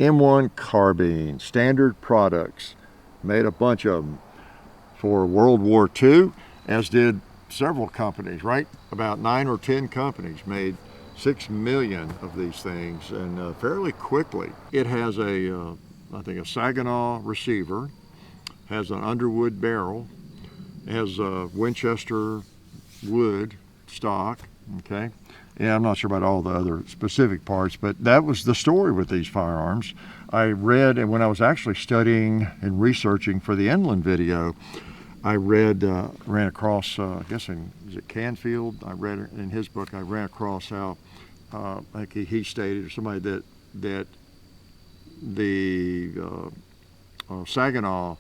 M1 carbine, standard products. Made a bunch of them for World War II, as did several companies, right? About 9 or 10 companies made 6 million of these things, and fairly quickly. It has a, I think, a Saginaw receiver, has an Underwood barrel, has a Winchester wood stock, okay? Yeah, I'm not sure about all the other specific parts, but that was the story with these firearms. I read, and when I was actually studying and researching for the inland video, I read, ran across, I guess is it Canfield? I read in his book, I ran across how, like he stated, or somebody that the Saginaw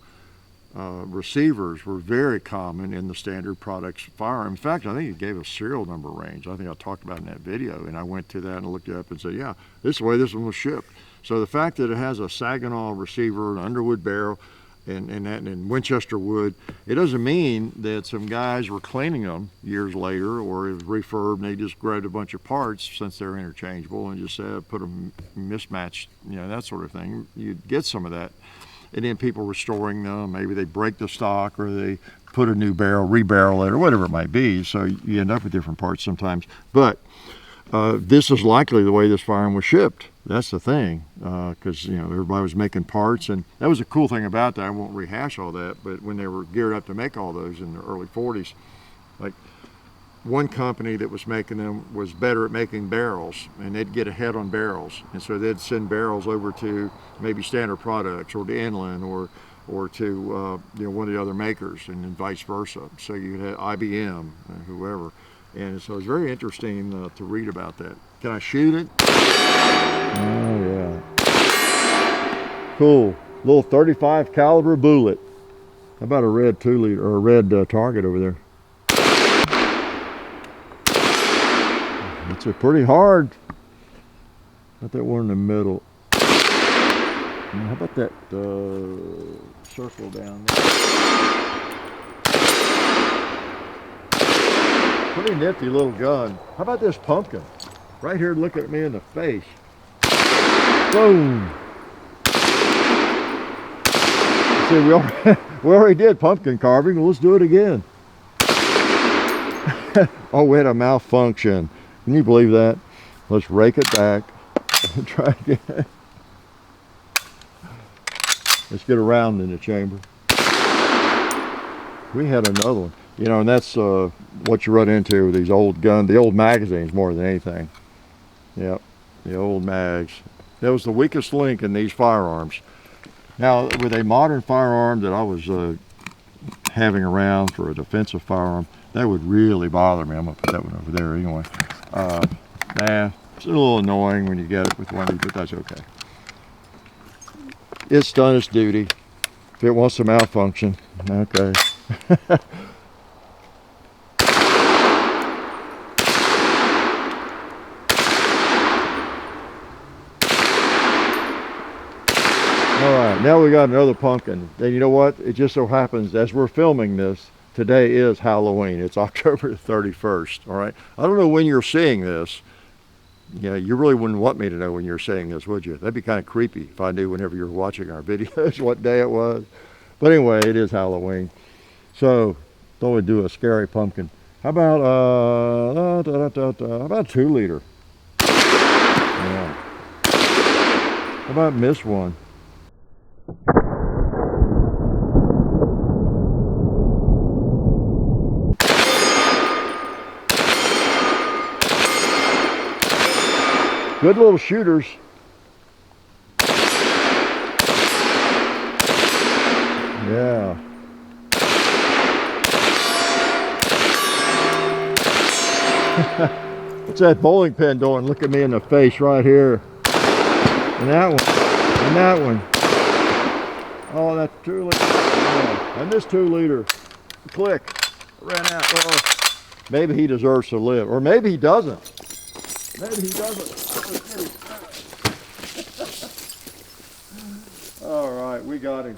receivers were very common in the standard products firearm. In fact, I think he gave a serial number range. I think I talked about it in that video, and I went to that and looked it up and said, yeah, this is the way this one was shipped. So the fact that it has a Saginaw receiver, an Underwood barrel, and Winchester wood, it doesn't mean that some guys were cleaning them years later, or it was refurbed and they just grabbed a bunch of parts since they're interchangeable and just put them mismatched, you know, that sort of thing. You'd get some of that. And then people restoring them, maybe they break the stock or they put a new barrel, rebarrel it, or whatever it might be. So you end up with different parts sometimes. But this is likely the way this firearm was shipped. That's the thing, because you know, everybody was making parts, and that was a cool thing about that. I won't rehash all that, but when they were geared up to make all those in the early 40s, like one company that was making them was better at making barrels, and they'd get ahead on barrels, and so they'd send barrels over to maybe Standard Products or to Inland or to you know, one of the other makers, and then vice versa. So you had IBM and whoever, and so it's very interesting to read about that. Can I shoot it? Oh yeah, cool. Little 35 caliber bullet. How about a red 2-liter or a red target over there? It's a pretty hard. Got that one in the middle. How about that circle down there? Pretty nifty little gun. How about this pumpkin? Right here looking at me in the face. Boom. See, we already did pumpkin carving. Well, let's do it again. Oh, we had a malfunction. Can you believe that? Let's rake it back and try again. Let's get around in the chamber. We had another one. You know, and that's what you run into with these old guns, the old magazines more than anything. Yep, the old mags. That was the weakest link in these firearms. Now, with a modern firearm that I was having around for a defensive firearm, that would really bother me. I'm gonna put that one over there anyway. Nah, it's a little annoying when you get it with one of these, but that's okay. It's done its duty. If it wants to malfunction, okay. All right, now we got another pumpkin. And you know what? It just so happens, as we're filming this, today is Halloween. It's October 31st, all right? I don't know when you're seeing this. Yeah, you really wouldn't want me to know when you're seeing this, would you? That'd be kind of creepy if I knew whenever you're watching our videos what day it was. But anyway, it is Halloween. So, thought we'd do a scary pumpkin. How about, how about a 2-liter? Yeah. How about miss one? Good little shooters. Yeah. What's that bowling pin doing? Look at me in the face right here. And that one. And that one. Oh, that's 2-liter. Yeah. And this 2-liter. Click. Ran out. Oh. Maybe he deserves to live. Or maybe he doesn't. Maybe he doesn't. All right, we got him.